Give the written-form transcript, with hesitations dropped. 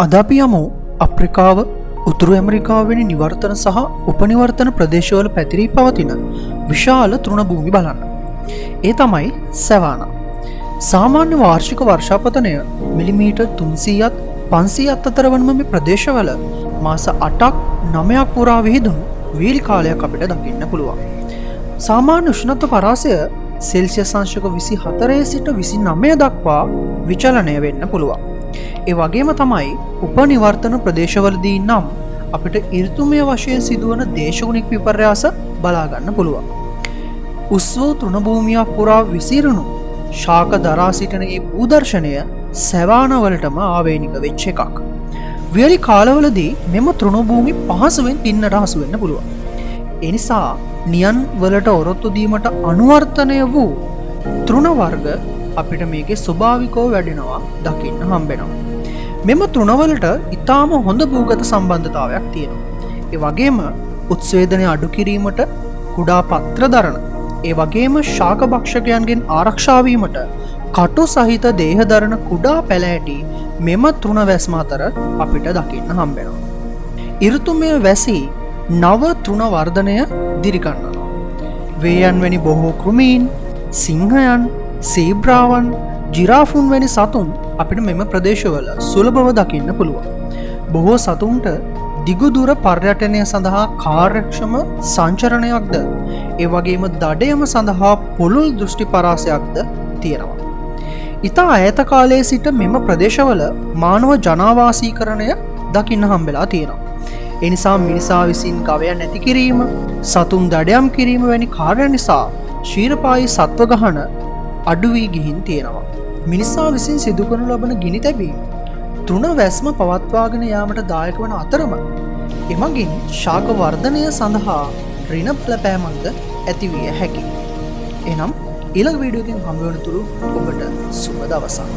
අද අපි යමු අප්‍රිකාව, උතුරු ඇමරිකාව වැනි නිවර්තන සහ උපනිවර්තන ප්‍රදේශවල පැතිරී පවතින විශාල තෘණභූමි බලන්න. ඒ තමයි සැවානා. සාමාන්‍ය වාර්ෂික වර්ෂාපතනය මිලිමීටර් 300ත් 500ත් අතර වන මේ ප්‍රදේශවල මාස 8ක් 9ක් පුරා විහිදුණු වීල් කාලයක් අපිට දකින්න පුළුවන්. සාමාන්‍ය උෂ්ණත්ව පරාසය සෙල්සියස් අංශක 24 සිට 29 දක්වා විචලනය වෙන්න පුළුවන්. ඒ වගේම තමයි උපනිවර්තන ප්‍රදේශවලදී නම් අපිට ඍතුමය වශයෙන් සිදුවන දේශගුණික විපර්යාස බලා ගන්න පුළුවන්. උස්ව තෘණභූමියක් පුරා විසිරුණු ශාක දරා සිටින මේ භූදර්ශනය සැවානා වලටම ආවේනික වෙච්ච එකක්. වියලි කාලවලදී මෙම තෘණභූමි පහසුවෙන් පින්නට හසු වෙන්න පුළුවන්. ඒ නිසා නියන් වලට ඔරොත්තු දීමට අනුවර්තනය වූ තෘණ වර්ග අපිට මේකේ ස්වභාවිකව වැඩෙනවා දකින්න හම්බෙනවා. මෙම තෘණවලට ඊටාම හොඳ භූගත සම්බන්ධතාවයක් තියෙනවා. ඒ වගේම උත්සේදනය අඩු කිරීමට කුඩා පත්‍ර දරන, ඒ වගේම ශාක භක්ෂකයන්ගෙන් ආරක්ෂා වීමට කටු සහිත දේහ දරන කුඩා පැලෑටි මෙම තෘණ වැස්ම අතර අපිට දකින්න හම්බෙනවා. ඍතුමය වැසි නව තෘණ වර්ධනය දිරිගන්වනවා. වේයන් වැනි බොහෝ කෘමීන්, සිංහයන්, සීබ්‍රාවන්, ජිරාෆුන් වැනි සතුන් අපිට මෙම ප්‍රදේශවල සුලභව දකින්න පුළුවන්. බොහෝ සතුන්ට දිගුදුර පර්යටනය සඳහා කාර්යක්ෂම සංචරණයක්ද, ඒ වගේම දඩයම සඳහා පුළුල් දෘෂ්ටි පරාසයක්ද තියෙනවා. ඉතා ඈත කාලයේ සිට මෙම ප්‍රදේශවල මානව ජනාවාසීකරණය දකින්න හම්බෙලා තියෙනවා. ඒ නිසා මිනිසා විසින් ගවයන් නැති කිරීම, සතුන් දඩයම් කිරීම වැනි කාර්ය නිසා ශීරපායි සත්ව ගහන අඩු වී ගිහින් තියෙනවා. මිනිසා විසින් සිදු කරනු ලබන ගිනි තැබීම තෘණ වැස්ම පවත්වාගෙන යාමට දායක වන අතරම එමගින් ශාක වර්ධනය සඳහා ඍණ බලපෑමක්ද ඇතිවිය හැකියි. එනම් ඊළඟ වීඩියෝ එකෙන් හම්බ වෙන තුරු ඔබට සුබ දවසක්.